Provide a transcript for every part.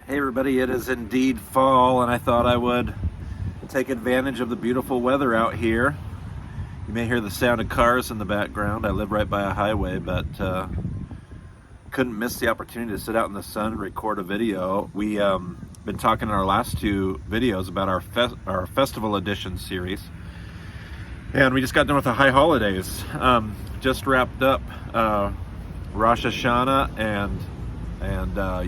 Hey everybody, it is indeed fall, and I thought I would take advantage of the beautiful weather out here. You may hear the sound of cars in the background. I live right by a highway, but couldn't miss the opportunity to sit out in the sun and record a video. We been talking in our last two videos about our festival edition series, and we just got done with the high holidays. Just wrapped up Rosh Hashanah and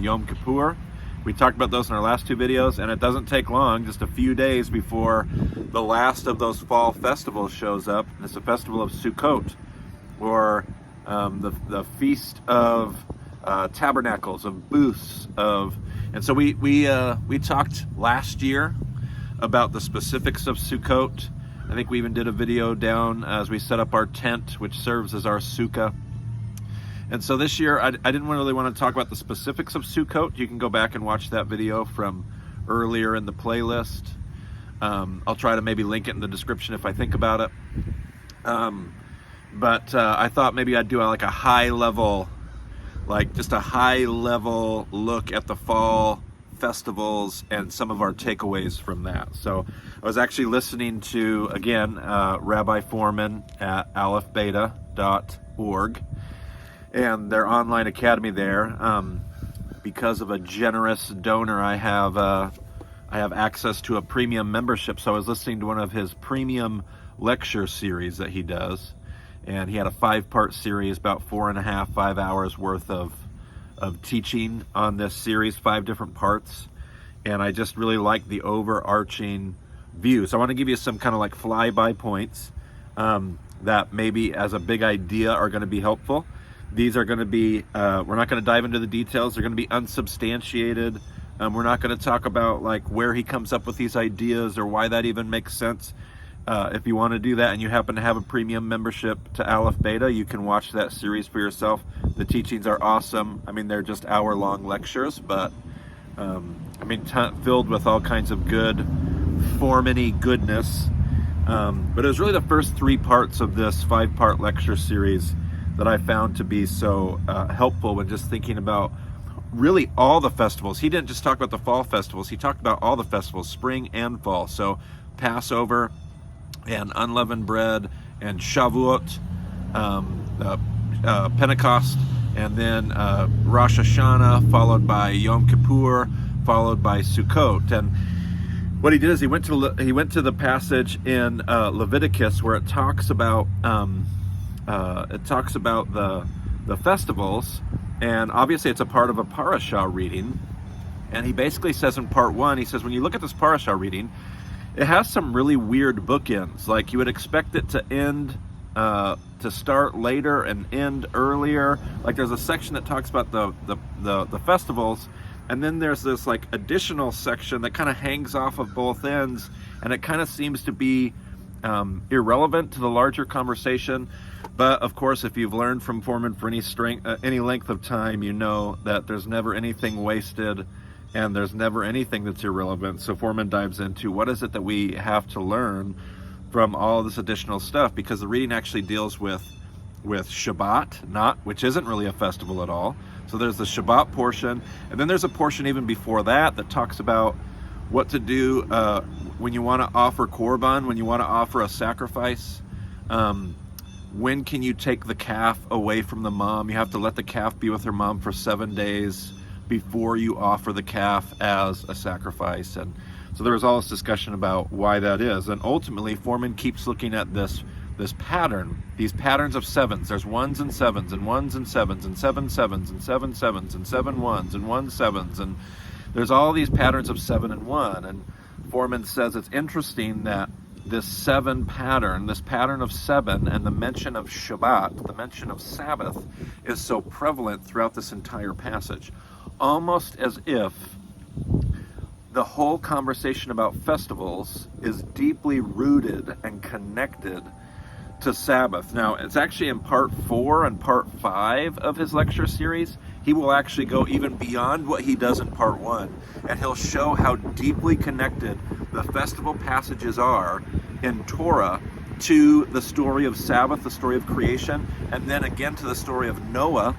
Yom Kippur. We talked about those in our last two videos, and it doesn't take long, just a few days before the last of those fall festivals shows up. And it's the festival of Sukkot, or the Feast of Tabernacles, of Booths, and so we talked last year about the specifics of Sukkot. I think we even did a video down as we set up our tent, which serves as our sukkah. And so this year, I didn't really want to talk about the specifics of Sukkot. You can go back and watch that video from earlier in the playlist. I'll try to maybe link it in the description if I think about it. But I thought maybe I'd do a high level look at the fall festivals and some of our takeaways from that. So I was actually listening to, again, Rabbi Foreman at aleph-beta.org. and their online academy there. Because of a generous donor, I have access to a premium membership. So I was listening to one of his premium lecture series that he does, and he had a 5-part series, about 5 hours worth of teaching on this series, 5 different parts. And I just really like the overarching view. So I want to give you some kind of flyby points that maybe as a big idea are going to be helpful. These are going to be, we're not going to dive into the details. They're going to be unsubstantiated. We're not going to talk about where he comes up with these ideas or why that even makes sense. If you want to do that and you happen to have a premium membership to Aleph Beta, you can watch that series for yourself. The teachings are awesome. I mean, they're just hour-long lectures, but filled with all kinds of good, Foreman-y goodness. But it was really the first 3 parts of this 5-part lecture series that I found to be so helpful when just thinking about really all the festivals. He didn't just talk about the fall festivals, he talked about all the festivals, spring and fall. So Passover and unleavened bread and Shavuot, Pentecost, and then Rosh Hashanah, followed by Yom Kippur, followed by Sukkot. And what he did is he went to the passage in Leviticus where it talks about the festivals, and obviously it's a part of a parashah reading. And he basically says in part 1, he says, when you look at this parashah reading, it has some really weird bookends. Like you would expect it to end, to start later and end earlier. Like there's a section that talks about the festivals, and then there's this additional section that kind of hangs off of both ends, and it kind of seems to be irrelevant to the larger conversation. But of course, if you've learned from Foreman for any length of time, you know that there's never anything wasted and there's never anything that's irrelevant. So Foreman dives into what is it that we have to learn from all of this additional stuff, because the reading actually deals with Shabbat, which isn't really a festival at all. So there's the Shabbat portion, and then there's a portion even before that that talks about what to do when you want to offer korban, when you want to offer a sacrifice. When can you take the calf away from the mom? You have to let the calf be with her mom for 7 days before you offer the calf as a sacrifice. And so there was all this discussion about why that is. And ultimately, Foreman keeps looking at this pattern, these patterns of sevens. There's ones and sevens and ones and sevens and 7 sevens and 7 sevens and 7 ones and 1 sevens. And there's all these patterns of 7 and 1. And Foreman says it's interesting that this 7 pattern, this pattern of 7, and the mention of Shabbat, the mention of Sabbath, is so prevalent throughout this entire passage. Almost as if the whole conversation about festivals is deeply rooted and connected to Sabbath. Now, it's actually in part 4 and part 5 of his lecture series. He will actually go even beyond what he does in part 1, and he'll show how deeply connected the festival passages are in Torah to the story of Sabbath, the story of creation, and then again to the story of Noah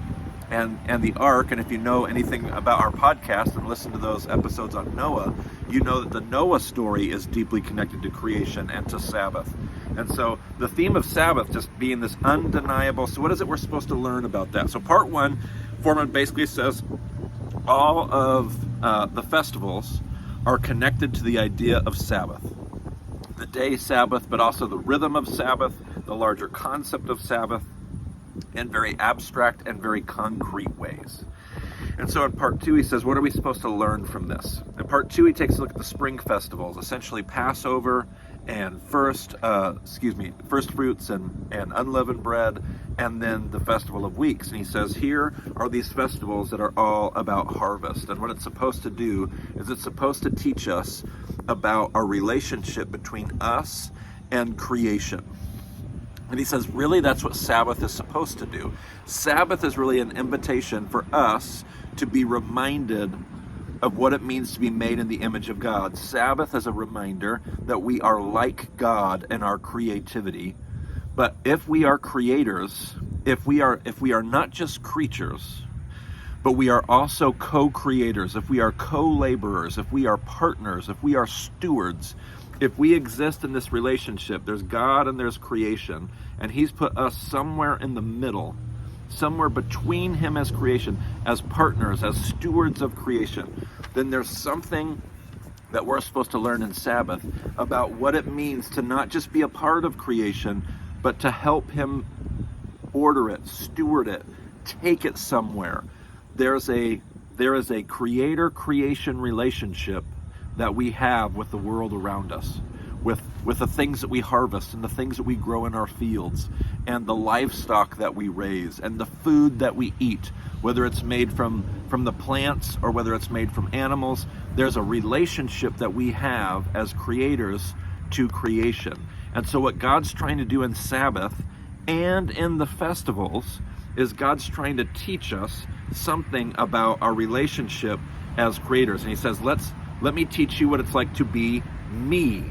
and the ark. And if you know anything about our podcast and listen to those episodes on Noah, you know that the Noah story is deeply connected to creation and to Sabbath. And so the theme of Sabbath just being this undeniable, so what is it we're supposed to learn about that? So part one, Foreman basically says all of the festivals are connected to the idea of Sabbath. The day Sabbath, but also the rhythm of Sabbath, the larger concept of Sabbath, in very abstract and very concrete ways. And so in part two, he says, what are we supposed to learn from this? In part two, he takes a look at the spring festivals, essentially Passover and first fruits and unleavened bread, and then the Festival of Weeks. And he says, here are these festivals that are all about harvest. And what it's supposed to do is it's supposed to teach us about our relationship between us and creation. And he says, really, that's what Sabbath is supposed to do. Sabbath is really an invitation for us to be reminded of what it means to be made in the image of God. Sabbath is a reminder that we are like God in our creativity. But if we are creators, if we are not just creatures, but we are also co-creators, if we are co-laborers, if we are partners, if we are stewards, if we exist in this relationship, there's God and there's creation, and he's put us somewhere in the middle, somewhere between him as creation, as partners, as stewards of creation, then there's something that we're supposed to learn in Sabbath about what it means to not just be a part of creation, but to help him order it, steward it, take it somewhere. There is a creator-creation relationship that we have with the world around us, with the things that we harvest and the things that we grow in our fields and the livestock that we raise and the food that we eat, whether it's made from the plants or whether it's made from animals. There's a relationship that we have as creators to creation. And so what God's trying to do in Sabbath and in the festivals is God's trying to teach us something about our relationship as creators. And he says, let me teach you what it's like to be me.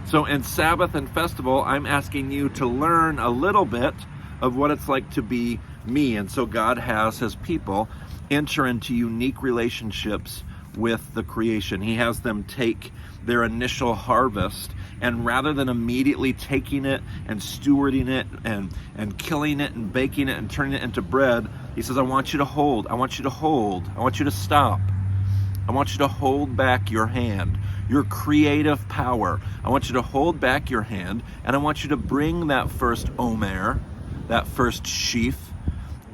So in Sabbath and festival, I'm asking you to learn a little bit of what it's like to be me. And so God has his people enter into unique relationships with the creation. He has them take their initial harvest, and rather than immediately taking it and stewarding it and killing it and baking it and turning it into bread, he says, I want you to hold, I want you to stop. I want you to hold back your hand, your creative power. I want you to hold back your hand, and I want you to bring that first omer, that first sheaf.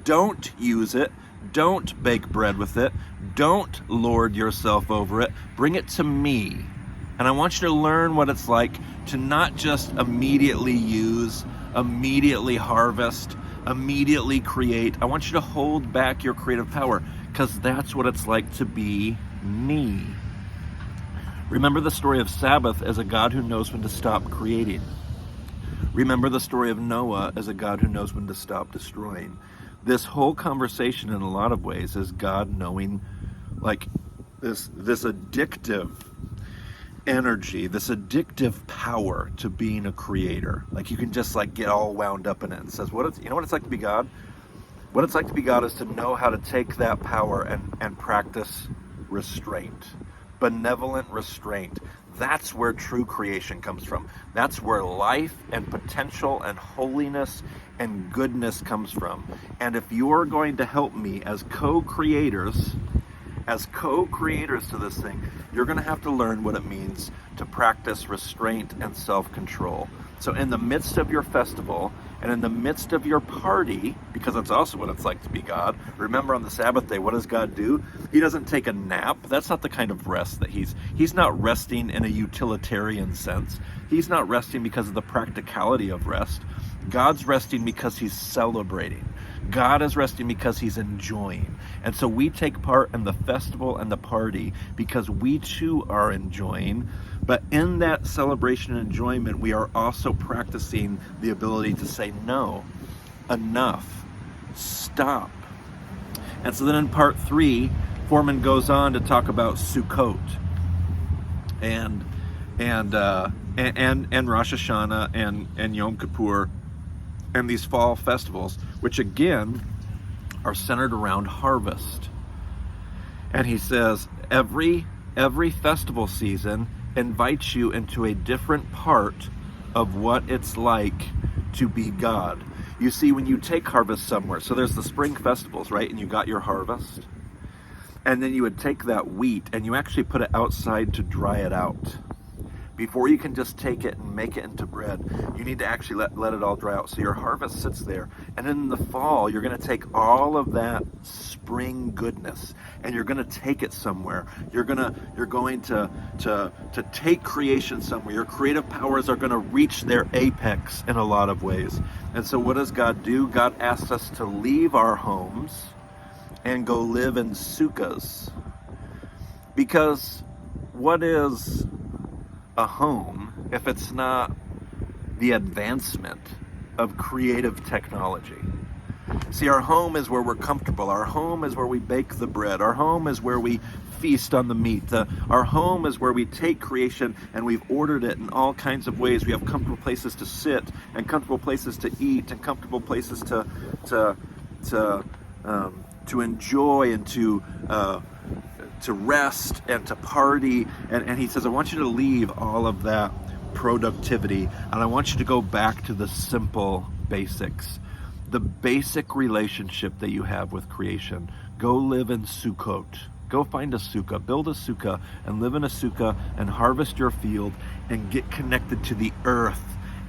Don't use it. Don't bake bread with it. Don't lord yourself over it. Bring it to me. And I want you to learn what it's like to not just immediately use, immediately harvest, immediately create. I want you to hold back your creative power, because that's what it's like to be me. Remember the story of Sabbath as a God who knows when to stop creating. Remember the story of Noah as a God who knows when to stop destroying. This whole conversation in a lot of ways is God knowing, like, this addictive energy, this addictive power to being a creator. Like, you can just get all wound up in it. And says, you know what it's like to be God? What it's like to be God is to know how to take that power and practice restraint, benevolent restraint. That's where true creation comes from. That's where life and potential and holiness and goodness comes from. And if you're going to help me as co-creators to this thing, you're going to have to learn what it means to practice restraint and self-control. So in the midst of your festival and in the midst of your party, because that's also what it's like to be God. Remember, on the Sabbath day, what does God do? He doesn't take a nap. That's not the kind of rest that he's not resting in a utilitarian sense. He's not resting because of the practicality of rest. God's resting because he's celebrating. God is resting because he's enjoying. And so we take part in the festival and the party because we too are enjoying. But in that celebration and enjoyment, we are also practicing the ability to say no, enough, stop. And so then in part 3, Foreman goes on to talk about Sukkot and Rosh Hashanah and Yom Kippur and these fall festivals, which again are centered around harvest. And he says every festival season invites you into a different part of what it's like to be God. You see, when you take harvest somewhere, so there's the spring festivals, right? And you got your harvest. And then you would take that wheat and you actually put it outside to dry it out. Before you can just take it and make it into bread, you need to actually let it all dry out. So your harvest sits there. And in the fall, you're going to take all of that spring goodness and you're going to take it somewhere. You're going to take creation somewhere. Your creative powers are going to reach their apex in a lot of ways. And so what does God do? God asks us to leave our homes and go live in sukkahs. Because what is a home if it's not the advancement of creative technology? See, our home is where we're comfortable. Our home is where we bake the bread. Our home is where we feast on the meat. Our home is where we take creation and we've ordered it in all kinds of ways. We have comfortable places to sit and comfortable places to eat and comfortable places to enjoy and to rest and to party. And he says, I want you to leave all of that productivity and I want you to go back to the simple basics. The basic relationship that you have with creation. Go live in Sukkot. Go find a sukkah, build a sukkah, and live in a sukkah and harvest your field and get connected to the earth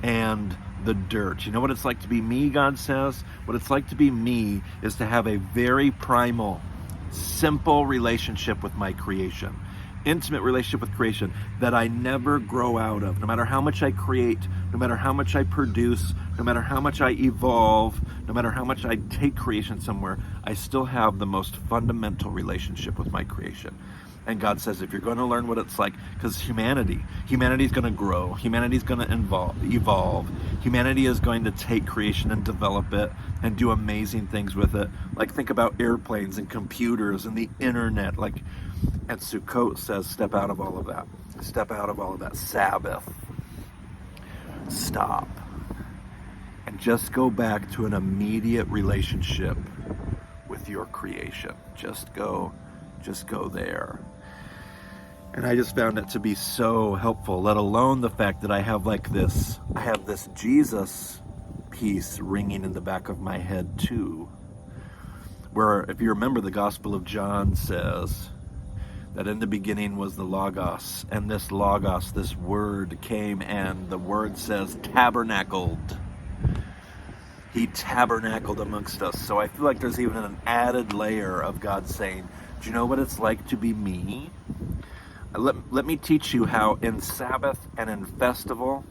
and the dirt. You know what it's like to be me, God says? What it's like to be me is to have a very primal, simple relationship with my creation. Intimate relationship with creation that I never grow out of. No matter how much I create, no matter how much I produce, no matter how much I evolve, no matter how much I take creation somewhere, I still have the most fundamental relationship with my creation. And God says, if you're going to learn what it's like, because humanity's going to grow, humanity's going to evolve, humanity is going to take creation and develop it and do amazing things with it. Like think about airplanes and computers and the internet. And Sukkot says, step out of all of that. Step out of all of that. Sabbath. Stop. And just go back to an immediate relationship with your creation. Just go there. And I just found it to be so helpful, let alone the fact that I have this Jesus piece ringing in the back of my head too. Where, if you remember, the Gospel of John says that in the beginning was the Logos, and this Logos, this word came, and the word says tabernacled. He tabernacled amongst us. So I feel like there's even an added layer of God saying, do you know what it's like to be me? Let me teach you how in Sabbath and in festival,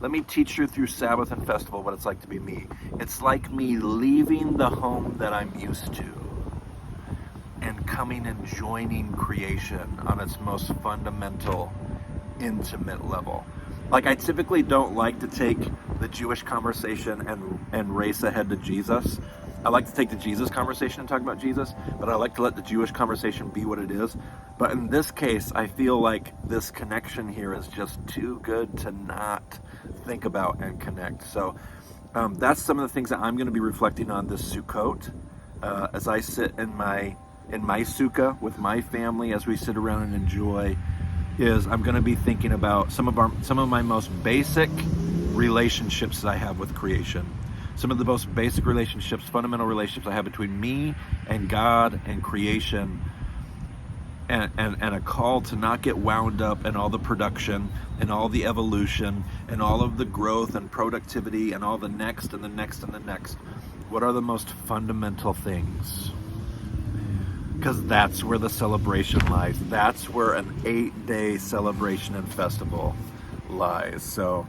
let me teach you through Sabbath and festival what it's like to be me. It's like me leaving the home that I'm used to and coming and joining creation on its most fundamental, intimate level. Like, I typically don't like to take the Jewish conversation and race ahead to Jesus. I like to take the Jesus conversation and talk about Jesus, but I like to let the Jewish conversation be what it is. But in this case, I feel like this connection here is just too good to not think about and connect. So that's some of the things that I'm going to be reflecting on this Sukkot as I sit in my sukkah with my family, as we sit around and enjoy. Is I'm going to be thinking about some of my most basic relationships that I have with creation. Some of the most basic relationships, fundamental relationships I have between me and God and creation, and a call to not get wound up in all the production and all the evolution and all of the growth and productivity and all the next and the next and the next. What are the most fundamental things? Because that's where the celebration lies. That's where an 8-day celebration and festival lies. So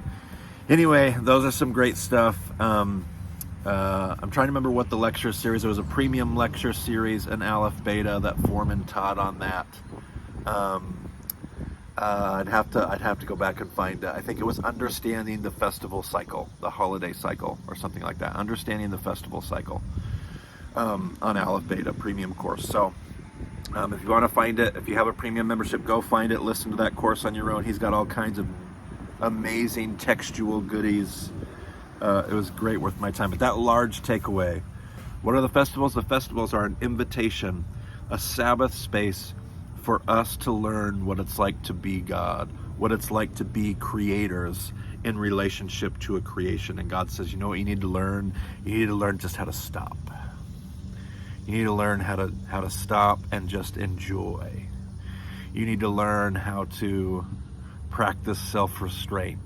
anyway, those are some great stuff. I'm trying to remember what the lecture series. There was a premium lecture series in Aleph Beta that Foreman taught on that. I'd have to go back and find it. I think it was Understanding the Festival Cycle, the Holiday Cycle, or something like that. Understanding the Festival Cycle on Aleph Beta premium course. So if you want to find it, if you have a premium membership, go find it. Listen to that course on your own. He's got all kinds of amazing textual goodies. It was great, worth my time. But that large takeaway What are the festivals? The festivals are an invitation, a Sabbath space for us to learn what it's like to be God, what it's like to be creators in relationship to a creation. And God says, you know what you need to learn? You need to learn just how to stop. You need to learn how to stop and just enjoy. You need to learn how to practice self-restraint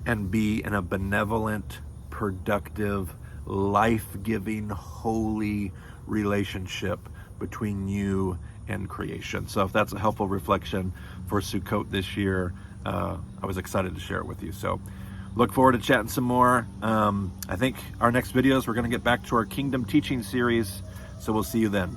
and be in a benevolent, productive, life-giving, holy relationship between you and creation. So if that's a helpful reflection for Sukkot this year, I was excited to share it with you. So look forward to chatting some more. I think our next videos, we're going to get back to our Kingdom Teaching series. So we'll see you then.